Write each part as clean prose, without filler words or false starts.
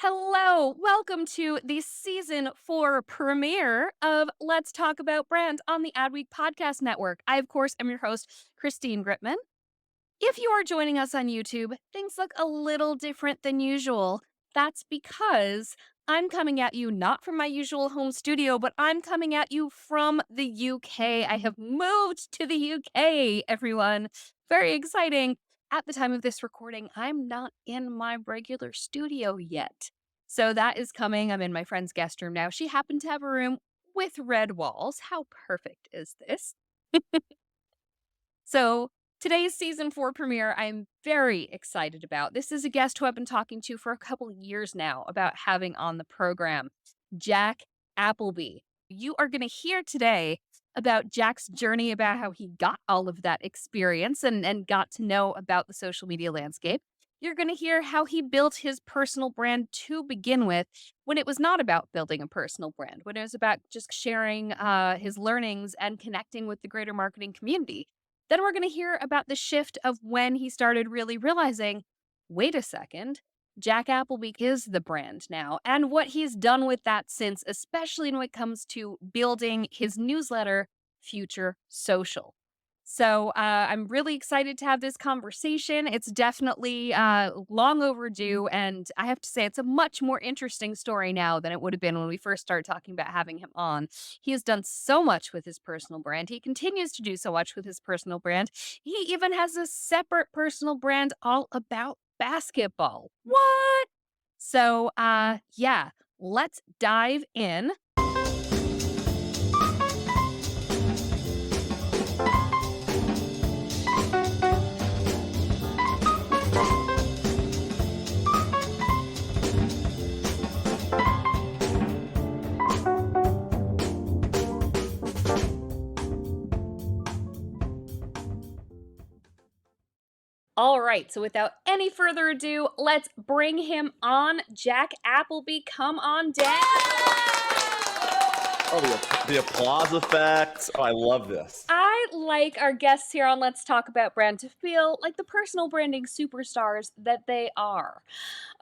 Hello, welcome to the season 4 premiere of Let's Talk About Brand on the Adweek Podcast Network. I, of course, am your host, Christine Gritmon. If you are joining us on YouTube, things look a little different than usual. That's because I'm coming at you not from my usual home studio, but I'm coming at you from the UK. I have moved to the UK, everyone. Very exciting. At the time of this recording, I'm not in my regular studio yet. So that is coming. I'm in my friend's guest room now. She happened to have a room with red walls. How perfect is this? So, today's season 4 premiere, I'm very excited about. This is a guest who I've been talking to for a couple years now about having on the program, Jack Appleby. You are going to hear today about Jack's journey, about how he got all of that experience and got to know about the social media landscape. You're going to hear how he built his personal brand to begin with when it was not about building a personal brand, when it was about just sharing his learnings and connecting with the greater marketing community. Then we're going to hear about the shift of when he started really realizing, wait a second, Jack Appleby is the brand now, and what he's done with that since, especially when it comes to building his newsletter, Future Social. So I'm really excited to have this conversation. It's definitely long overdue, and I have to say it's a much more interesting story now than it would have been when we first started talking about having him on. He has done so much with his personal brand. He continues to do so much with his personal brand. He even has a separate personal brand all about basketball. What? So, yeah, let's dive in. All right, so without any further ado, let's bring him on. Jack Appleby, come on down. Oh, the applause effect. Oh, I love this. I like our guests here on Let's Talk About Brand to feel like the personal branding superstars that they are.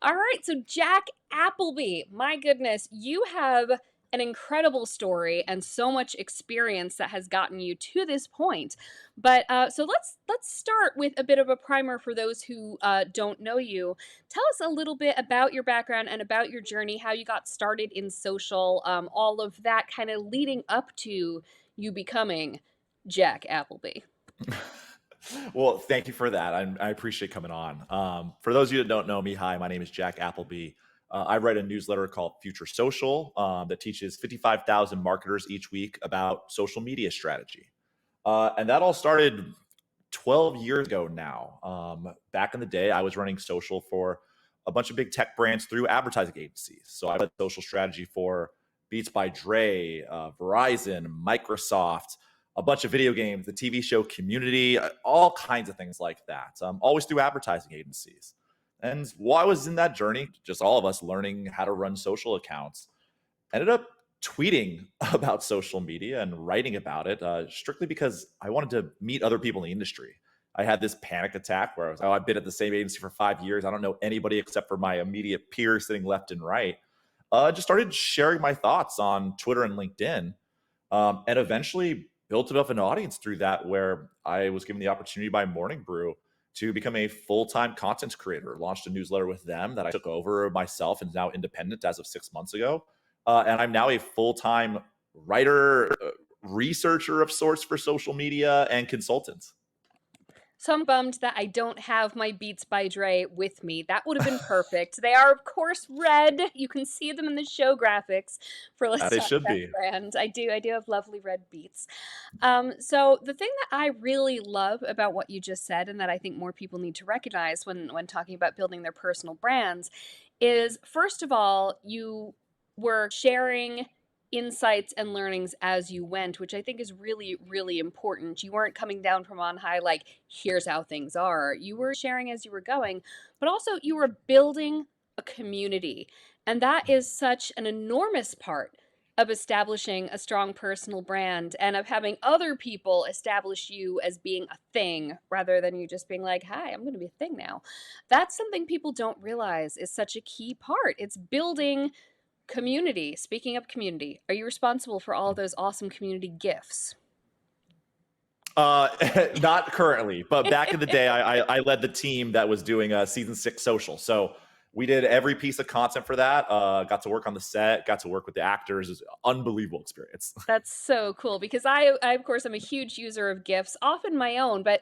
All right, so Jack Appleby, my goodness, you have an incredible story and so much experience that has gotten you to this point. But so let's start with a bit of a primer for those who don't know you. Tell us a little bit about your background and about your journey, how you got started in social, all of that kind of leading up to you becoming Jack Appleby. Well, thank you for that. I appreciate coming on. For those of you that don't know me, hi, my name is Jack Appleby. I write a newsletter called Future Social that teaches 55,000 marketers each week about social media strategy. And that all started 12 years ago now. Back in the day, I was running social for a bunch of big tech brands through advertising agencies. So I led social strategy for Beats by Dre, Verizon, Microsoft, a bunch of video games, the TV show Community, all kinds of things like that, always through advertising agencies. And while I was in that journey, just all of us learning how to run social accounts, ended up tweeting about social media and writing about it strictly because I wanted to meet other people in the industry. I had this panic attack where I was, oh, I've been at the same agency for 5 years. I don't know anybody except for my immediate peers sitting left and right. Just started sharing my thoughts on Twitter and LinkedIn, and eventually built enough an audience through that where I was given the opportunity by Morning Brew to become a full-time content creator. Launched a newsletter with them that I took over myself and is now independent as of 6 months ago. And I'm now a full-time writer, researcher of sorts for social media and consultant. So I'm bummed that I don't have my Beats by Dre with me. That would have been perfect. They are, of course, red. You can see them in the show graphics for Let's They Talk should About be. Brand. I do have lovely red beats. So the thing that I really love about what you just said, and that I think more people need to recognize when talking about building their personal brands, is first of all, you were sharing insights and learnings as you went, which I think is really, really important. You weren't coming down from on high, like, here's how things are. You were sharing as you were going, but also you were building a community. And that is such an enormous part of establishing a strong personal brand and of having other people establish you as being a thing rather than you just being like, "Hi, I'm going to be a thing now." That's something people don't realize is such a key part. It's building community. Speaking of community, are you responsible for all those awesome community gifts? Uh, not currently, but back in the day, I led the team that was doing a season 6 social. So we did every piece of content for that. Got to work on the set, got to work with the actors. It was an unbelievable experience. That's so cool because I of course, I'm a huge user of GIFs, often my own, but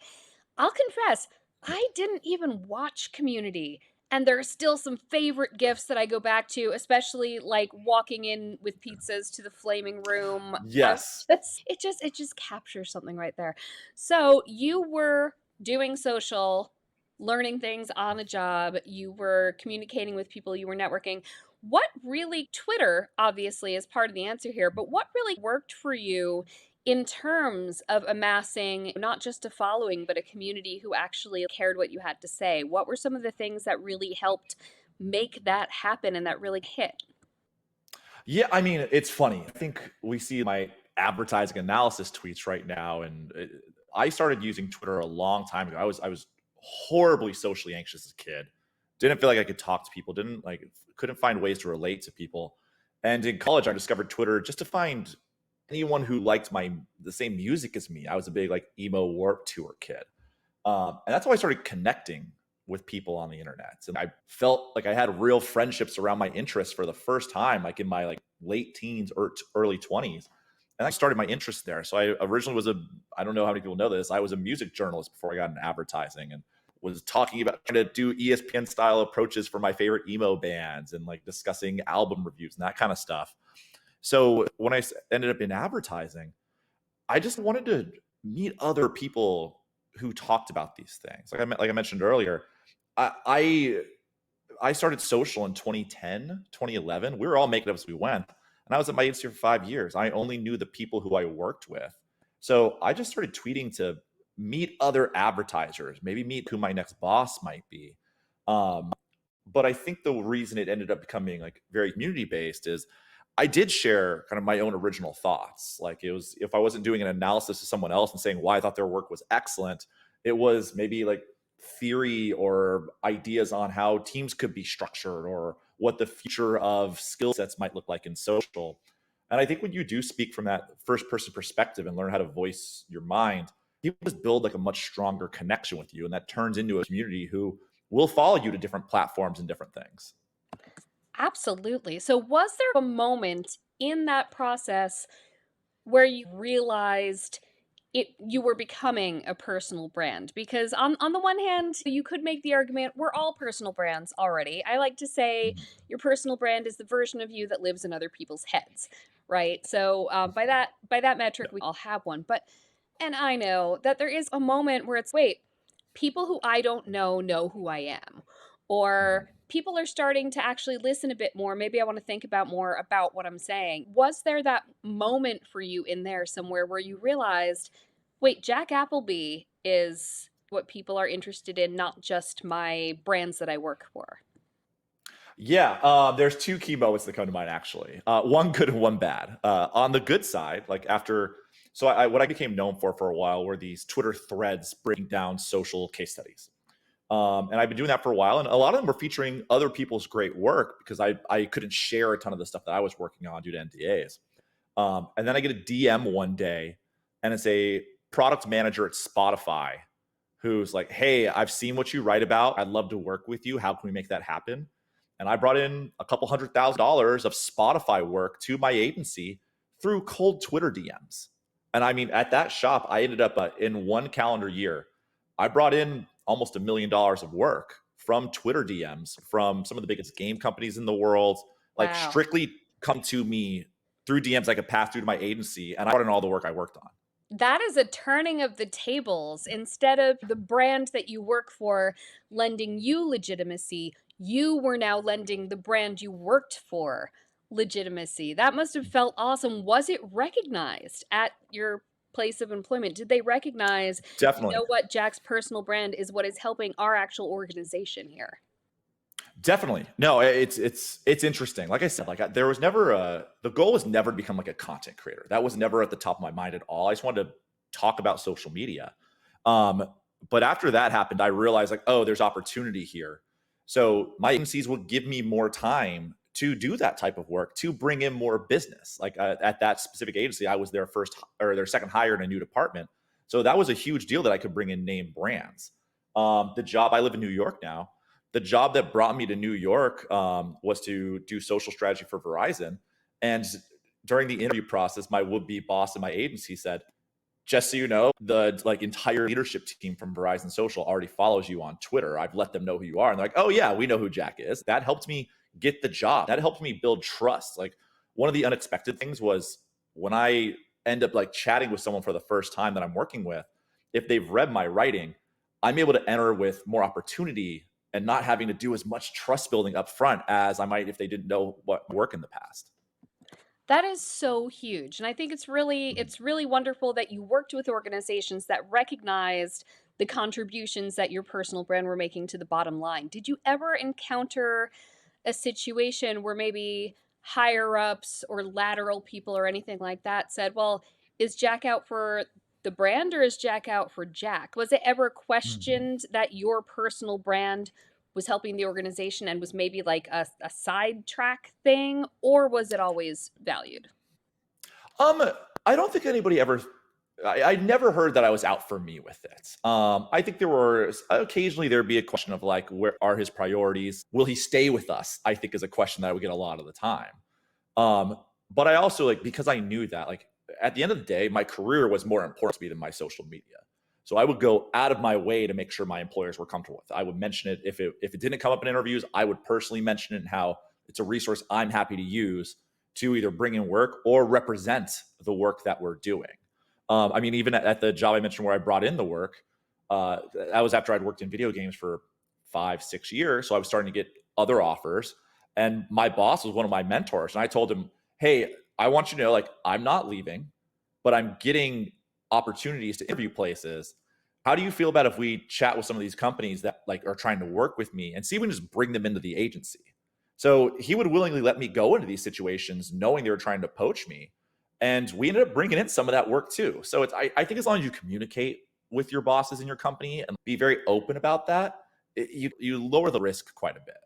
I'll confess, I didn't even watch Community, and there are still some favorite GIFs that I go back to, especially, like, walking in with pizzas to the flaming room. I Yes. it just captures something right there. So, you were doing social, learning things on the job, you were communicating with people, you were networking. What really Twitter, obviously, is part of the answer here, but what really worked for you in terms of amassing not just a following, but a community who actually cared what you had to say? What were some of the things that really helped make that happen and that really hit? Yeah, I mean, it's funny. I think we see my advertising analysis tweets right now, and I started using Twitter a long time ago. I was horribly socially anxious as a kid. Didn't feel like I could talk to people. Didn't like couldn't find ways to relate to people. And in college, I discovered Twitter just to find anyone who liked my the same music as me. I was a big like emo Warp Tour kid. And that's how I started connecting with people on the internet. And I felt like I had real friendships around my interests for the first time, like in my like late teens or early 20s. And I started my interest there. So I originally was I don't know how many people know this, I was a music journalist before I got into advertising and was talking about trying to do ESPN style approaches for my favorite emo bands and like discussing album reviews and that kind of stuff. So when ended up in advertising, I just wanted to meet other people who talked about these things. Like I mentioned earlier, I, I I started social in 2010, 2011. We were all making it up as we went, and I was at my agency for 5 years. I only knew the people who I worked with, so I just started tweeting to meet other advertisers, maybe meet who my next boss might be. Um, but I think the reason it ended up becoming like very community based is I did share kind of my own original thoughts. Like it was if I wasn't doing an analysis of someone else and saying why I thought their work was excellent, it was maybe like theory or ideas on how teams could be structured or what the future of skill sets might look like in social. And I think when you do speak from that first person perspective and learn how to voice your mind, people just build like a much stronger connection with you. And that turns into a community who will follow you to different platforms and different things. Absolutely. So, was there a moment in that process where you realized you were becoming a personal brand? Because on the one hand, you could make the argument we're all personal brands already. I like to say Mhm. your personal brand is the version of you that lives in other people's heads, right? So by that metric, Yeah. we all have one. But and I know that there is a moment where it's wait, people who I don't know who I am. Or Mhm. people are starting to actually listen a bit more. Maybe I want to think about more about what I'm saying. Was there that moment for you in there somewhere where you realized, wait, Jack Appleby is what people are interested in, not just my brands that I work for? Yeah, there's two key moments that come to mind actually. One good and one bad. On the good side, like after, so what I became known for a while were these Twitter threads breaking down social case studies. And I've been doing that for a while, and a lot of them were featuring other people's great work because I couldn't share a ton of the stuff that I was working on due to NDAs. And then I get a DM one day, and it's a product manager at Spotify who's like, "Hey, I've seen what you write about. I'd love to work with you. How can we make that happen?" And I brought in a couple $100,000 of Spotify work to my agency through cold Twitter DMs. And I mean, at that shop, I ended up in one calendar year, I brought in almost $1 million of work from Twitter DMs from some of the biggest game companies in the world, like Wow. strictly come to me through DMs I could pass through to my agency, and I brought in all the work I worked on. That is a turning of the tables. Instead of the brand that you work for lending you legitimacy, you were now lending the brand you worked for legitimacy. That must have felt awesome. Was it recognized at your place of employment? Did they recognize, you Definitely. know what, Jack's personal brand is what is helping our actual organization here? Definitely. No, it's interesting. Like I said, there was never the goal was never to become like a content creator. That was never at the top of my mind at all. I just wanted to talk about social media. Um, but after that happened, I realized like, oh, there's opportunity here. So my agencies would give me more time to do that type of work to bring in more business. Like at that specific agency, I was their first or their second hire in a new department. So that was a huge deal that I could bring in name brands. The job I live in New York now, the job that brought me to New York was to do social strategy for Verizon. And during the interview process, my would-be boss in my agency said, just so you know, the like entire leadership team from Verizon Social already follows you on Twitter. I've let them know who you are. And they're like, oh yeah, we know who Jack is. That helped me get the job. That helped me build trust. Like one of the unexpected things was when I end up like chatting with someone for the first time that I'm working with, if they've read my writing, I'm able to enter with more opportunity and not having to do as much trust building up front as I might if they didn't know what work in the past. That is so huge, and I think Mhm. it's really wonderful that you worked with organizations that recognized the contributions that your personal brand were making to the bottom line. Did you ever encounter a situation where maybe higher ups or lateral people or anything like that said, "Well, is Jack out for the brand or is Jack out for Jack?" Was it ever Mhm. questioned that your personal brand was helping the organization and was maybe like a sidetrack thing, or was it always valued? Um, I don't think anybody ever. I never heard that I was out for me with it. I think there were occasionally there'd be a question of like, where are his priorities? Will he stay with us? I think is a question that I would get a lot of the time. Um, but I also like because I knew that like at the end of the day, my career was more important to me than my social media. So I would go out of my way to make sure my employers were comfortable with it. I would mention it if it didn't come up in interviews. I would personally mention it and how it's a resource I'm happy to use to either bring in work or represent the work that we're doing. I mean, even at the job I mentioned where I brought in the work, that was after I'd worked in video games for 5, 6 years. So I was starting to get other offers. And my boss was one of my mentors. And I told him, hey, I want you to know, like, I'm not leaving, but I'm getting opportunities to interview places. How do you feel about if we chat with some of these companies that like are trying to work with me and see if we can just bring them into the agency? So he would willingly let me go into these situations knowing they were trying to poach me. And we ended up bringing in some of that work too. So I think as long as you communicate with your bosses in your company and be very open about that, you lower the risk quite a bit.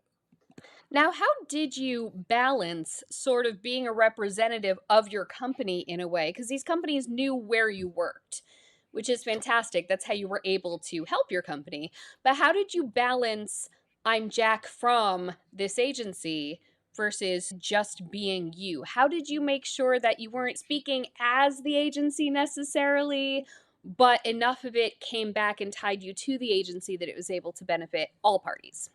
Now, how did you balance sort of being a representative of your company in a way? Because these companies knew where you worked, which is fantastic. That's how you were able to help your company. But how did you balance, I'm Jack from this agency versus just being you? How did you make sure that you weren't speaking as the agency necessarily, but enough of it came back and tied you to the agency that it was able to benefit all parties?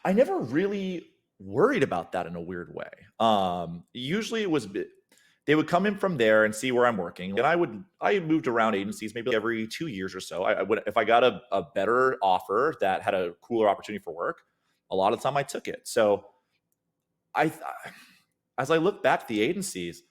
I never really worried about that in a weird way. Usually it was they would come in from there and see where I'm working, and I moved around agencies maybe every 2 years or so. I would if I got a better offer that had a cooler opportunity for work, a lot of the time I took it. So I as I look back at the agencies,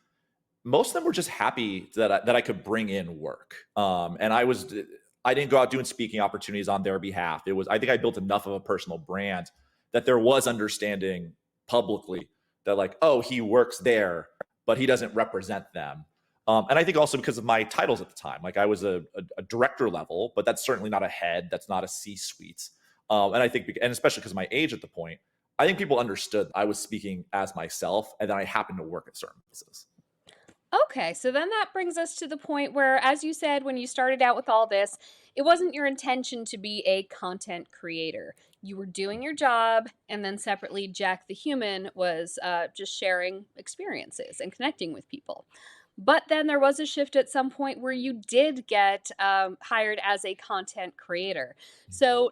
most of them were just happy that I could bring in work. And I didn't go out doing speaking opportunities on their behalf. It was I think I built enough of a personal brand that there was understanding publicly that like, oh, he works there, but he doesn't represent them. And I think also because of my titles at the time, like I was a director level, but that's certainly not a head. That's not a C-suite. And I think, and especially because of my age at the point, I think people understood I was speaking as myself, and then I happened to work at certain places. Okay, so then that brings us to the point where, as you said, when you started out with all this, it wasn't your intention to be a content creator. You were doing your job, and then separately, Jack the human was just sharing experiences and connecting with people. But then there was a shift at some point where you did get hired as a content creator. So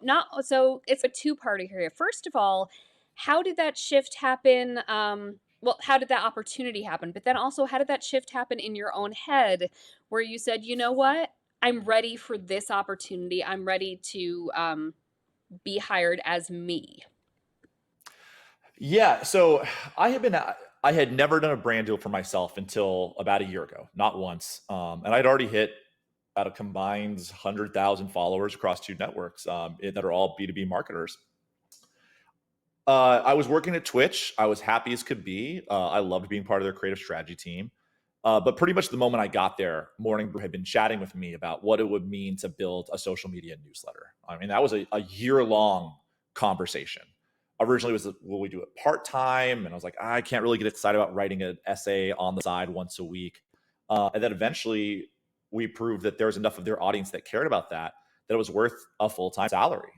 it's a two-parter here. First of all, how did that shift happen? Well, how did that opportunity happen? But then also, how did that shift happen in your own head where you said, you know what? I'm ready for this opportunity. I'm ready to be hired as me. Yeah, so I had never done a brand deal for myself until about a year ago, not once. And I'd already hit about a combined 100,000 followers across two networks that are all B2B marketers. I was working at Twitch. I was happy as could be. I loved being part of their creative strategy team. But pretty much the moment I got there, Morning Brew had been chatting with me about what it would mean to build a social media newsletter. I mean, that was a year long conversation. Originally, it was will we do it part time? And I was like, I can't really get excited about writing an essay on the side once a week. And then eventually, we proved that there was enough of their audience that cared about that it was worth a full time salary.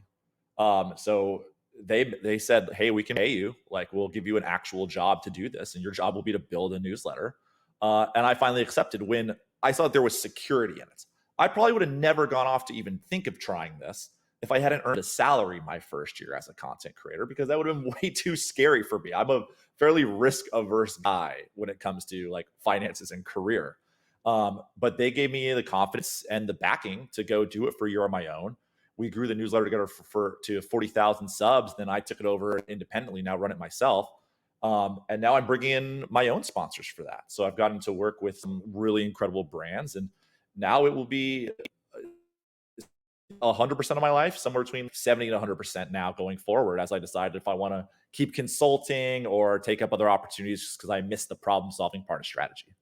So they said, "Hey, we can pay you. Like, we'll give you an actual job to do this, and your job will be to build a newsletter." And I finally accepted when I saw that there was security in it. I probably would have never gone off to even think of trying this if I hadn't earned a salary my first year as a content creator, because that would have been way too scary for me. I'm a fairly risk averse guy when it comes to like finances and career. But they gave me the confidence and the backing to go do it for a year on my own. We grew the newsletter together to 40,000 subs. Then I took it over independently, now run it myself. And now I'm bringing in my own sponsors for that. So I've gotten to work with some really incredible brands. And now it will be 100% of my life, somewhere between 70 and 100% now going forward, as I decide if I want to keep consulting or take up other opportunities just because I missed the problem solving part of strategy.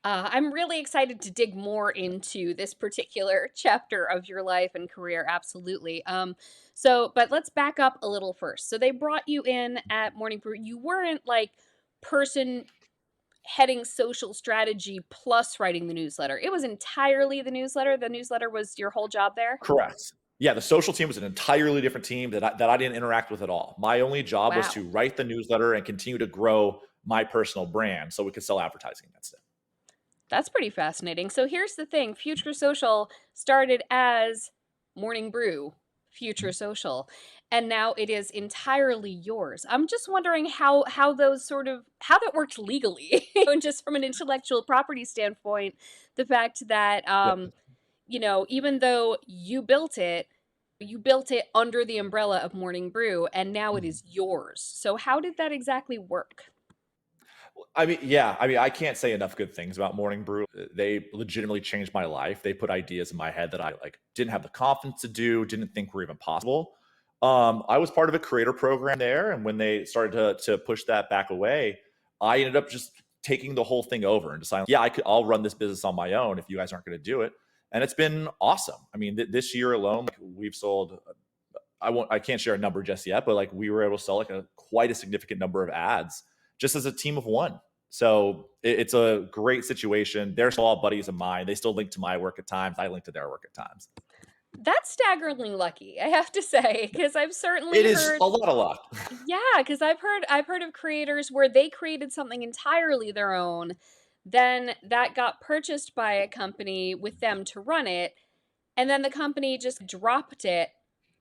I'm really excited to dig more into this particular chapter of your life and career. Absolutely. But let's back up a little first. So they brought you in at Morning Brew. You weren't like person heading social strategy plus writing the newsletter. It was entirely the newsletter. The newsletter was your whole job there. Correct. Yeah, the social team was an entirely different team that I didn't interact with at all. My only job was Wow. to write the newsletter and continue to grow my personal brand so we could sell advertising against it. That's pretty fascinating. So here's the thing, Future Social started as Morning Brew, Future Social, and now it is entirely yours. I'm just wondering how those sort of how that worked legally, and just from an intellectual property standpoint, the fact that Yeah. even though you built it under the umbrella of Morning Brew, and now it Mhm. is yours. So how did that exactly work? I mean, yeah, I mean, I can't say enough good things about Morning Brew. They legitimately changed my life. They put ideas in my head that I like didn't have the confidence to do, didn't think were even possible. I was part of a creator program there, and when they started to push that back away, I ended up just taking the whole thing over and deciding, yeah, I'll run this business on my own if you guys aren't going to do it. And it's been awesome. I mean, this year alone, like, we've sold. I can't share a number just yet, but like we were able to sell like a quite a significant number of ads just as a team of one. So it's a great situation. They're still all buddies of mine. They still link to my work at times. I link to their work at times. That's staggeringly lucky, I have to say, because I've certainly It is heard. a lot of luck. Yeah, because I've heard of creators where they created something entirely their own, then that got purchased by a company with them to run it, and then the company just dropped it,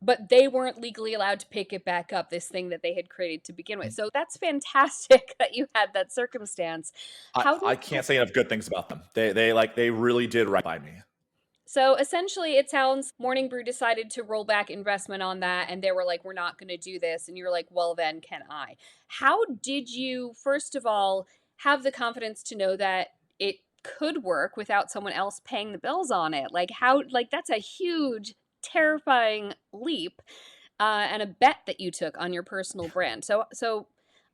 but they weren't legally allowed to pick it back up, this thing that they had created to begin with. So that's fantastic that you had that circumstance. How I did can't say enough good things about them. They really did right by me. So essentially, it sounds Morning Brew decided to roll back investment on that, and they were like, "We're not going to do this." And you're like, "Well, then, can I?" How did you, first of all, have the confidence to know that it could work without someone else paying the bills on it? Like, that's a huge, terrifying leap, and a bet that you took on your personal brand. So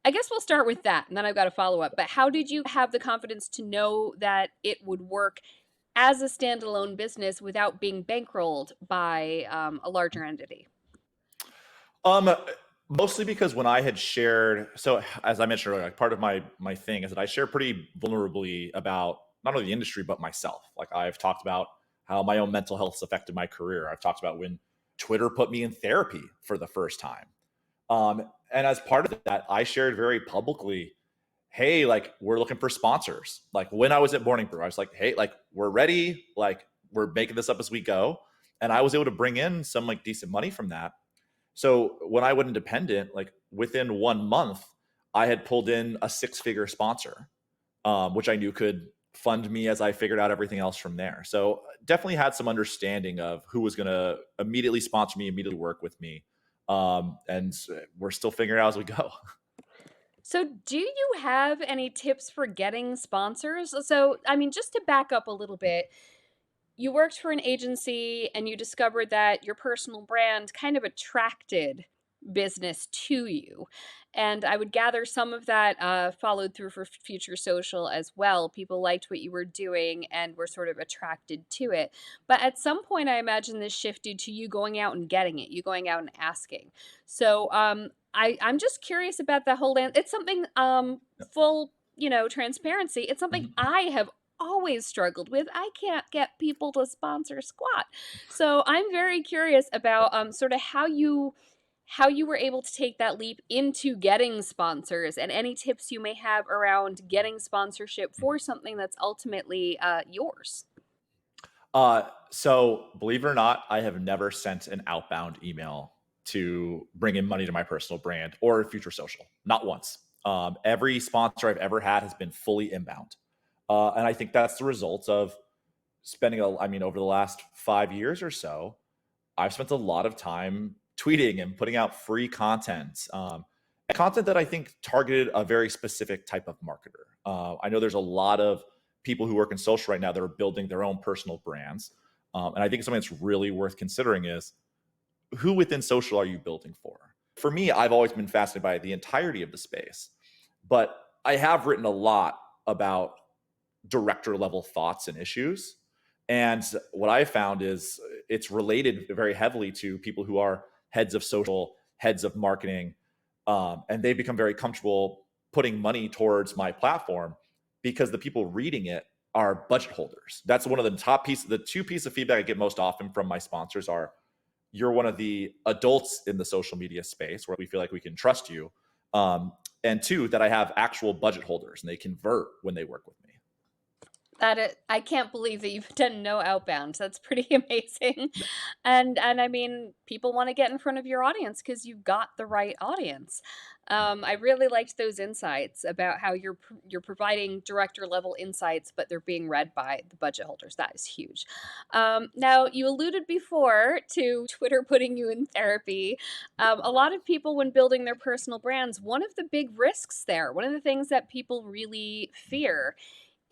I guess we'll start with that, and then I've got a follow up. But how did you have the confidence to know that it would work as a standalone business without being bankrolled by a larger entity? Um, Mostly because when I had shared, so as I mentioned earlier, like part of my thing is that I share pretty vulnerably about not only the industry but myself. Like I've talked about how my own mental health has affected my career. I've talked about when Twitter put me in therapy for the first time. And as part of that, I shared very publicly, hey, like we're looking for sponsors. Like when I was at Morning Brew, I was like, hey, like we're ready, like we're making this up as we go. And I was able to bring in some like decent money from that. So when I went independent, like within 1 month, I had pulled in a six-figure sponsor, which I knew could fund me as I figured out everything else from there. So definitely had some understanding of who was going to immediately sponsor me, immediately work with me. And we're still figuring it out as we go. So, do you have any tips for getting sponsors? So, I mean, just to back up a little bit, you worked for an agency and you discovered that your personal brand kind of attracted business to you. And I would gather some of that followed through for Future Social as well. People liked what you were doing and were sort of attracted to it. But at some point, I imagine this shifted to you going out and getting it, you going out and asking. So I'm just curious about the whole land. It's something full, transparency. It's something Mhm. I have always struggled with. I can't get people to sponsor squat. So I'm very curious about sort of how you were able to take that leap into getting sponsors and any tips you may have around getting sponsorship for something that's ultimately yours. So believe it or not, I have never sent an outbound email to bring in money to my personal brand or Future Social. Not once. Every sponsor I've ever had has been fully inbound. And I think that's the result of I mean, over the last 5 years or so, I've spent a lot of time tweeting and putting out free content, content that I think targeted a very specific type of marketer. I know there's a lot of people who work in social right now that are building their own personal brands, and I think something that's really worth considering is who within social are you building for? For me, I've always been fascinated by the entirety of the space, but I have written a lot about director level thoughts and issues. And what I found is it's related very heavily to people who are heads of social, heads of marketing, and they become very comfortable putting money towards my platform because the people reading it are budget holders. That's one of the top pieces. The two pieces of feedback I get most often from my sponsors are, "You're one of the adults in the social media space where we feel like we can trust you," and two, that I have actual budget holders and they convert when they work with me. I can't believe that you've done no outbound. That's pretty amazing. And I mean, people want to get in front of your audience because you've got the right audience. I really liked those insights about how you're providing director level insights, but they're being read by the budget holders. That is huge. Now, you alluded before to Twitter putting you in therapy. A lot of people, when building their personal brands, one of the big risks there, one of the things that people really fear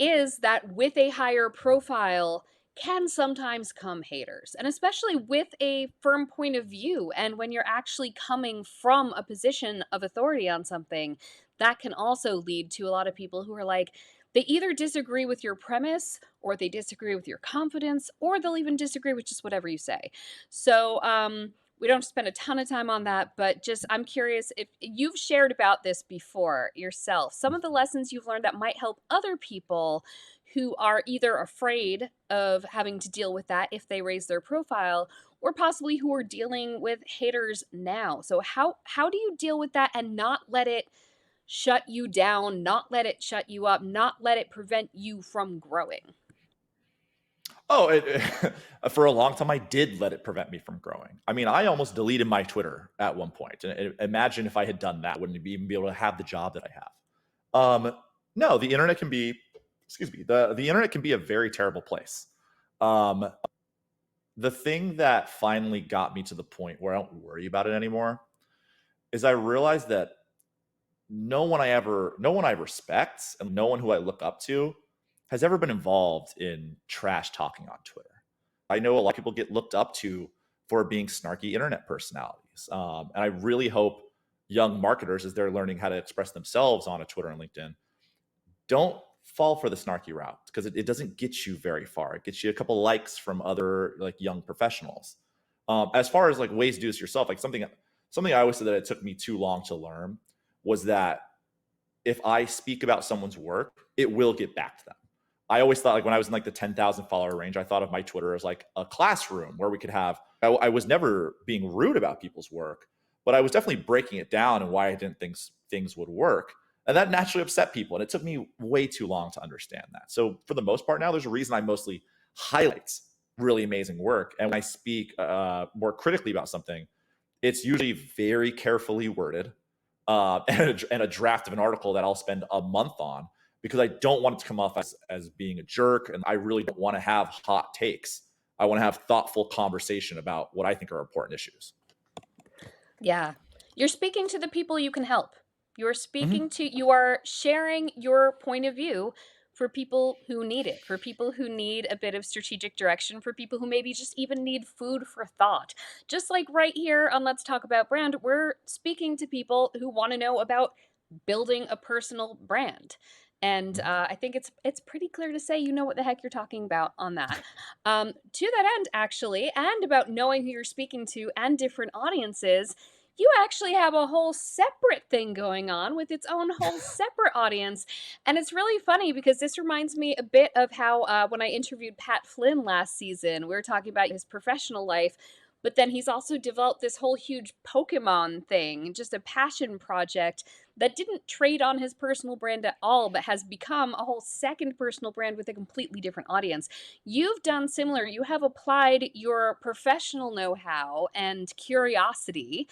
is that with a higher profile can sometimes come haters, and especially with a firm point of view. And when you're actually coming from a position of authority on something, that can also lead to a lot of people who are like, they either disagree with your premise or they disagree with your confidence or they'll even disagree with just whatever you say. So, we don't spend a ton of time on that, but just I'm curious if you've shared about this before yourself, some of the lessons you've learned that might help other people who are either afraid of having to deal with that if they raise their profile or possibly who are dealing with haters now. So how do you deal with that and not let it shut you down, not let it shut you up, not let it prevent you from growing? Oh, for a long time, I did let it prevent me from growing. I mean, I almost deleted my Twitter at one point. And imagine if I had done that, wouldn't even be able to have the job that I have. No, the internet can be, excuse me, the internet can be a very terrible place. Um, the thing that finally got me to the point where I don't worry about it anymore is I realized that no one I respect and no one who I look up to has ever been involved in trash talking on Twitter. I know a lot of people get looked up to for being snarky internet personalities. And I really hope young marketers, as they're learning how to express themselves on a Twitter and LinkedIn, don't fall for the snarky route because it doesn't get you very far. It gets you a couple likes from other like young professionals. As far as like ways to do this yourself, like something I always said that it took me too long to learn was that if I speak about someone's work, it will get back to them. I always thought like when I was in like the 10,000 follower range, I thought of my Twitter as like a classroom where we could have, I was never being rude about people's work, but I was definitely breaking it down and why I didn't think things would work. And that naturally upset people. And it took me way too long to understand that. So for the most part now, there's a reason I mostly highlight really amazing work. And when I speak more critically about something, it's usually very carefully worded and a draft of an article that I'll spend a month on because I don't want it to come off as being a jerk. And I really don't want to have hot takes. I want to have thoughtful conversation about what I think are important issues. Yeah. You're speaking to the people you can help. Mhm. You are sharing your point of view for people who need it, for people who need a bit of strategic direction, for people who maybe just even need food for thought. Just like right here on Let's Talk About Brand, we're speaking to people who want to know about building a personal brand. And I think it's pretty clear to say you know what the heck you're talking about on that. To that end, actually, and about knowing who you're speaking to and different audiences, you actually have a whole separate thing going on with its own whole separate audience. And it's really funny because this reminds me a bit of how when I interviewed Pat Flynn last season, we were talking about his professional life. But then he's also developed this whole huge Pokemon thing, just a passion project that didn't trade on his personal brand at all, but has become a whole second personal brand with a completely different audience. You've done similar. You have applied your professional know how and curiosity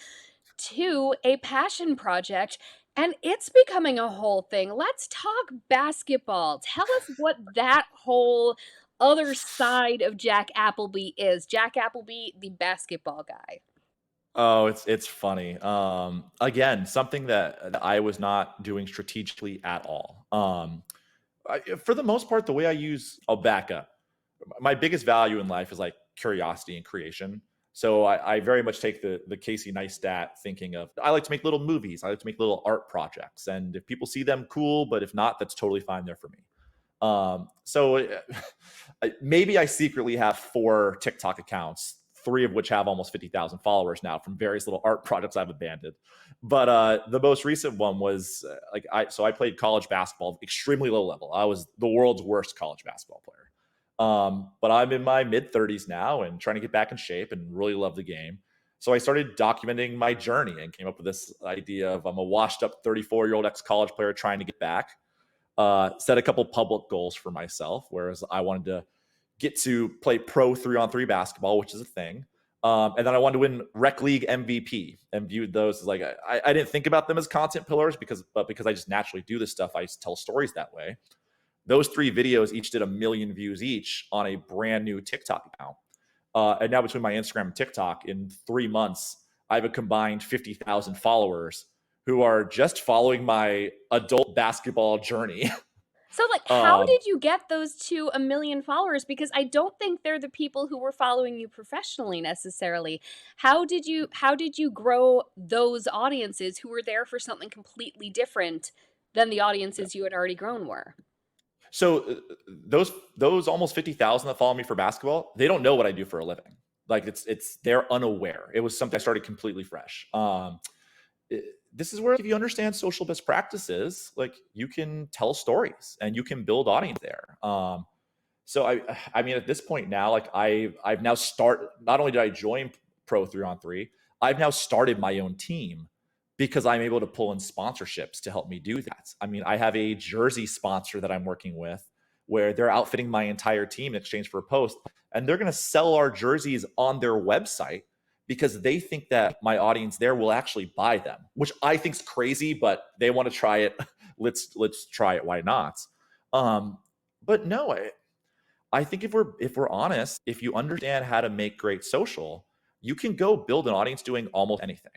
to a passion project, and it's becoming a whole thing. Let's talk basketball. Tell us what that whole other side of Jack Appleby is. Jack Appleby, the basketball guy. Oh, it's funny. Again, something that I was not doing strategically at all. For the most part, the way I use, I'll back up. My biggest value in life is like curiosity and creation. So I very much take the Casey Neistat thinking of I like to make little movies. I like to make little art projects, and if people see them, cool. But if not, that's totally fine there for me. So maybe I secretly have 4 TikTok accounts, 3 of which have almost 50,000 followers now from various little art projects I've abandoned. But the most recent one was I played college basketball, extremely low level. I was the world's worst college basketball player. But I'm in my mid 30s now and trying to get back in shape and really love the game. So I started documenting my journey and came up with this idea of I'm a washed up 34-year-old ex college player trying to get back. Set a couple public goals for myself, whereas I wanted to get to play pro 3-on-3 basketball, which is a thing. And then I wanted to win Rec League MVP and viewed those as like I didn't think about them as content pillars because I just naturally do this stuff. I tell stories that way. Those 3 videos each did 1 million views each on a brand new TikTok account. And now between my Instagram and TikTok, in 3 months, I have a combined 50,000 followers who are just following my adult basketball journey. So, like, how um, did you get those to 1 million followers? Because I don't think they're the people who were following you professionally necessarily. How did you grow those audiences who were there for something completely different than the audiences you had already grown were? so those almost 50,000 that follow me for basketball, they don't know what I do for a living. Like it's they're unaware. It was something I started completely fresh. This is where if you understand social best practices, like you can tell stories and you can build audience there. So I mean at this point now, like I've now start not only did I join Pro 3-on-3, I've now started my own team because I'm able to pull in sponsorships to help me do that. I mean, I have a jersey sponsor that I'm working with where they're outfitting my entire team in exchange for a post, and they're going to sell our jerseys on their website because they think that my audience there will actually buy them, which I think's crazy, but they want to try it. Let's try it. Why not? Um, but no, I think if we're honest, if you understand how to make great social, you can go build an audience doing almost anything.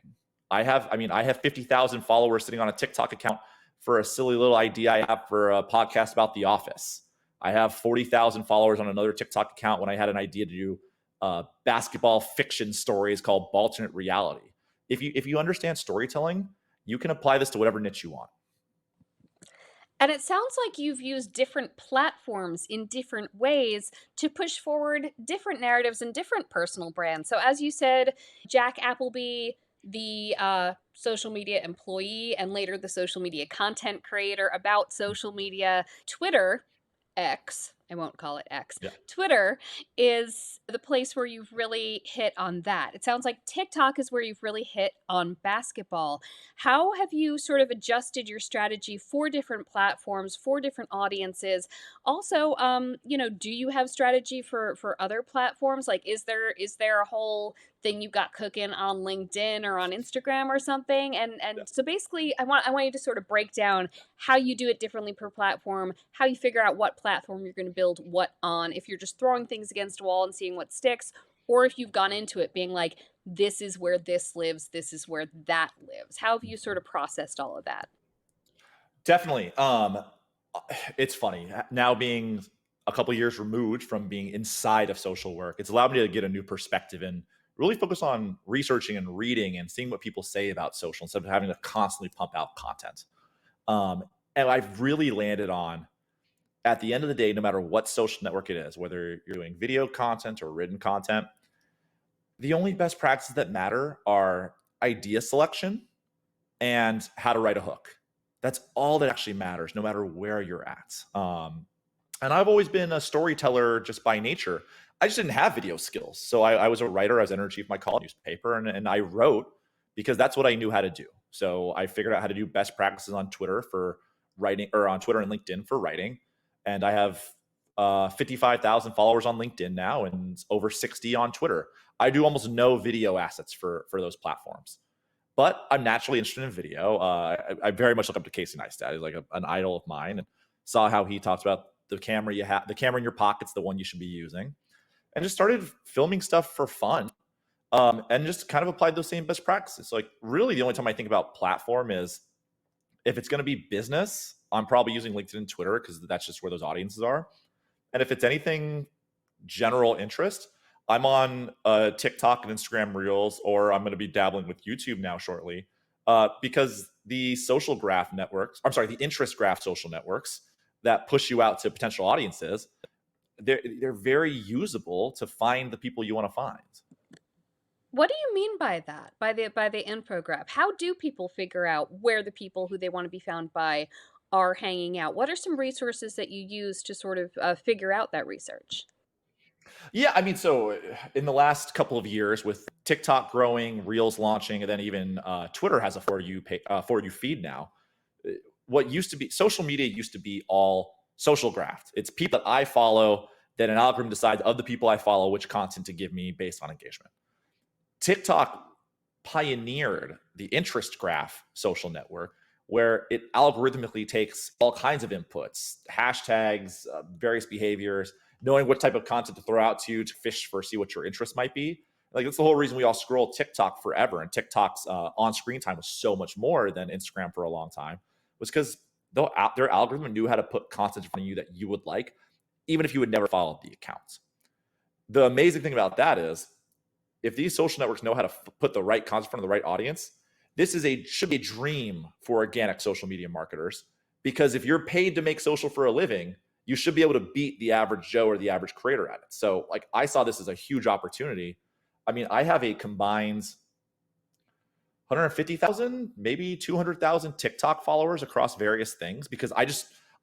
I mean, I have 50,000 followers sitting on a TikTok account for a silly little idea I have for a podcast about The Office. I have 40,000 followers on another TikTok account when I had an idea to do basketball fiction stories called alternate reality. If you understand storytelling, you can apply this to whatever niche you want. And it sounds like you've used different platforms in different ways to push forward different narratives and different personal brands. So, as you said, Jack Appleby, the social media employee, and later the social media content creator about social media, Twitter, X, I won't call it X. Yeah. Twitter is the place where you've really hit on that. It sounds like TikTok is where you've really hit on basketball. How have you sort of adjusted your strategy for different platforms, for different audiences? Also, do you have strategy for other platforms? Like, is there a whole thing you've got cooking on LinkedIn or on Instagram or something? And so basically, I want you to sort of break down how you do it differently per platform, how you figure out what platform you're going to build what on, if you're just throwing things against a wall and seeing what sticks, or if you've gone into it being like, this is where this lives, this is where that lives. How have you sort of processed all of that? Definitely. It's funny now being a couple years removed from being inside of social work. It's allowed me to get a new perspective and really focus on researching and reading and seeing what people say about social instead of having to constantly pump out content. Um, and I've really landed on, at the end of the day, no matter what social network it is, whether you're doing video content or written content, the only best practices that matter are idea selection and how to write a hook. That's all that actually matters, no matter where you're at. And I've always been a storyteller just by nature. I just didn't have video skills. So I was a writer. I was editor in chief of my college newspaper, and I wrote because that's what I knew how to do. So I figured out how to do best practices on Twitter for writing, or on Twitter and LinkedIn for writing. And I have 55,000 followers on LinkedIn now and over 60 on Twitter. I do almost no video assets for those platforms. But I'm naturally interested in video. I very much look up to Casey Neistat. He's like an idol of mine, and saw how he talks about the camera in your pocket's the one you should be using, and just started filming stuff for fun, and just kind of applied those same best practices. So, like, really, the only time I think about platform is if it's going to be business. I'm probably using LinkedIn and Twitter because that's just where those audiences are. And if it's anything general interest, I'm on TikTok and Instagram Reels, or I'm going to be dabbling with YouTube now shortly, because the social graph networks, I'm sorry, the interest graph social networks that push you out to potential audiences, they're very usable to find the people you want to find. What do you mean by that? By the infograph? How do people figure out where the people who they want to be found by are hanging out? What are some resources that you use to sort of figure out that research? Yeah, I mean, so in the last couple of years, with TikTok growing, Reels launching, and then even Twitter has a for you feed now. What used to be social media used to be all social graphed. It's people that I follow that an algorithm decides of the people I follow which content to give me based on engagement. TikTok pioneered the interest graph social network, where it algorithmically takes all kinds of inputs, hashtags, various behaviors, knowing what type of content to throw out to you to fish for, see what your interest might be. Like, that's the whole reason we all scroll TikTok forever. And TikTok's on-screen time was so much more than Instagram for a long time, was because their algorithm knew how to put content in front of you that you would like, even if you would never follow the accounts. The amazing thing about that is, if these social networks know how to put the right content in front of the right audience, this should be a dream for organic social media marketers. Because if you're paid to make social for a living, you should be able to beat the average Joe or the average creator at it. So, like, I saw this as a huge opportunity. I mean, I have a combined 150,000, maybe 200,000 TikTok followers across various things, because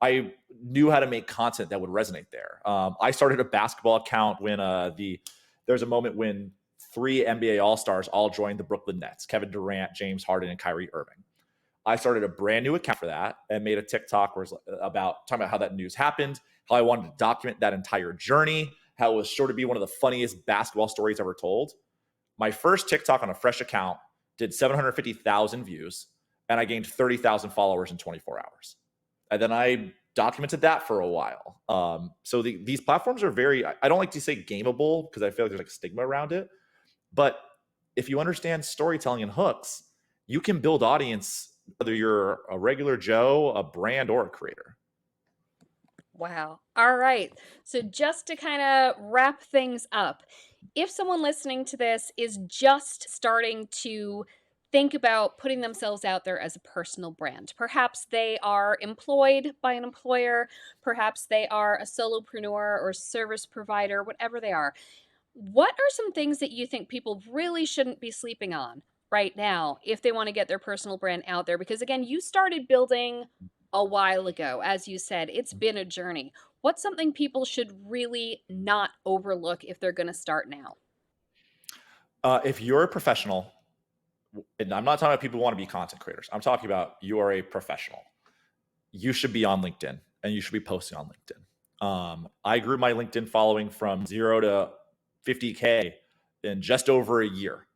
I knew how to make content that would resonate there. I started a basketball account when there's a moment when three NBA All-Stars all joined the Brooklyn Nets: Kevin Durant, James Harden, and Kyrie Irving. I started a brand new account for that and made a TikTok where about talking about how that news happened, how I wanted to document that entire journey, how it was sure to be one of the funniest basketball stories ever told. My first TikTok on a fresh account did 750,000 views, and I gained 30,000 followers in 24 hours. And then I documented that for a while. So these platforms are I don't like to say gameable because I feel like there's like a stigma around it. But if you understand storytelling and hooks, you can build audience, whether you're a regular Joe, a brand, or a creator. Wow. All right. So just to kind of wrap things up, if someone listening to this is just starting to think about putting themselves out there as a personal brand, perhaps they are employed by an employer, perhaps they are a solopreneur or service provider, whatever they are, what are some things that you think people really shouldn't be sleeping on right now if they want to get their personal brand out there? Because again, you started building a while ago. As you said, it's been a journey. What's something people should really not overlook if they're going to start now? If you're a professional, and I'm not talking about people who want to be content creators, I'm talking about you are a professional. You should be on LinkedIn and you should be posting on LinkedIn. I grew my LinkedIn following from 0 to 50K in just over a year,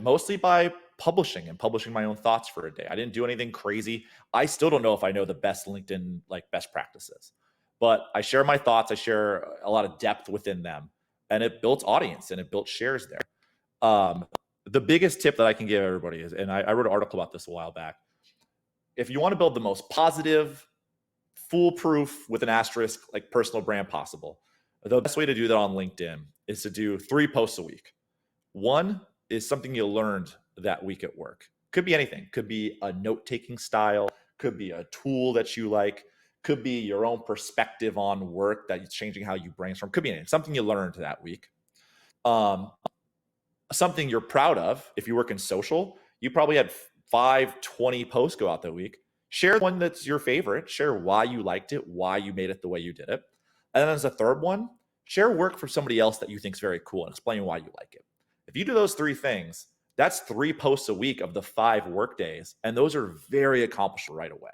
mostly by publishing my own thoughts for a day. I didn't do anything crazy. I still don't know if I know the best LinkedIn like best practices, but I share my thoughts. I share a lot of depth within them, and it built audience and it built shares there. The biggest tip that I can give everybody is, and I wrote an article about this a while back. If you want to build the most positive, foolproof with an asterisk, like personal brand possible. The best way to do that on LinkedIn is to do 3 posts a week. One is something you learned that week at work. Could be anything. Could be a note taking style, could be a tool that you like, could be your own perspective on work that's changing how you brainstorm, could be anything, something you learned that week. Um, Something you're proud of. If you work in social, you probably had 5, 20 posts go out that week. Share one that's your favorite, share why you liked it, why you made it the way you did it. And then as a third one, share work for somebody else that you think is very cool and explain why you like it. If you do those 3 things, that's 3 posts a week of the 5 work days. And those are very accomplishable right away.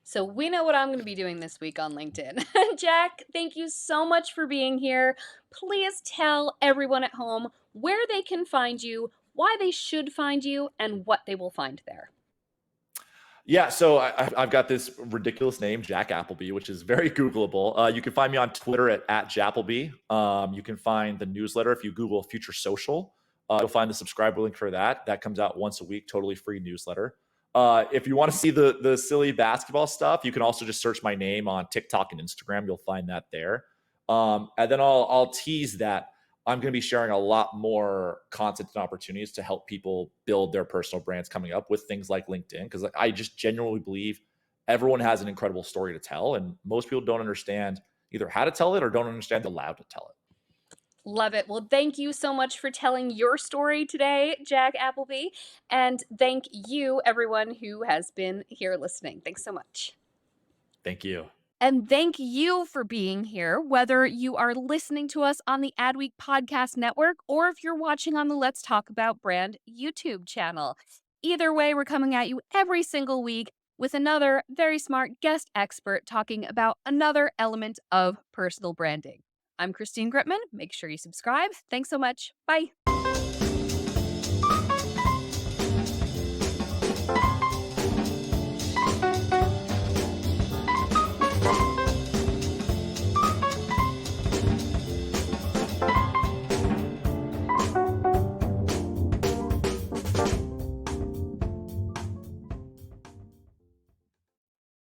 So we know what I'm going to be doing this week on LinkedIn. Jack, thank you so much for being here. Please tell everyone at home where they can find you, why they should find you, and what they will find there. Yeah, so I've got this ridiculous name, Jack Appleby, which is very Googleable. You can find me on Twitter at Jappleby. You can find the newsletter if you Google Future Social. You'll find the subscriber link for that. That comes out once a week, totally free newsletter. If you want to see the silly basketball stuff, you can also just search my name on TikTok and Instagram. You'll find that there. And then I'll tease that I'm going to be sharing a lot more content and opportunities to help people build their personal brands coming up with things like LinkedIn. Because I just genuinely believe everyone has an incredible story to tell, and most people don't understand either how to tell it or don't understand the loud to tell it. Love it. Well, thank you so much for telling your story today, Jack Appleby. And thank you, everyone who has been here listening. Thanks so much. Thank you. And thank you for being here, whether you are listening to us on the Adweek Podcast Network or if you're watching on the Let's Talk About Brand YouTube channel. Either way, we're coming at you every single week with another very smart guest expert talking about another element of personal branding. I'm Christine Gritmon. Make sure you subscribe. Thanks so much. Bye.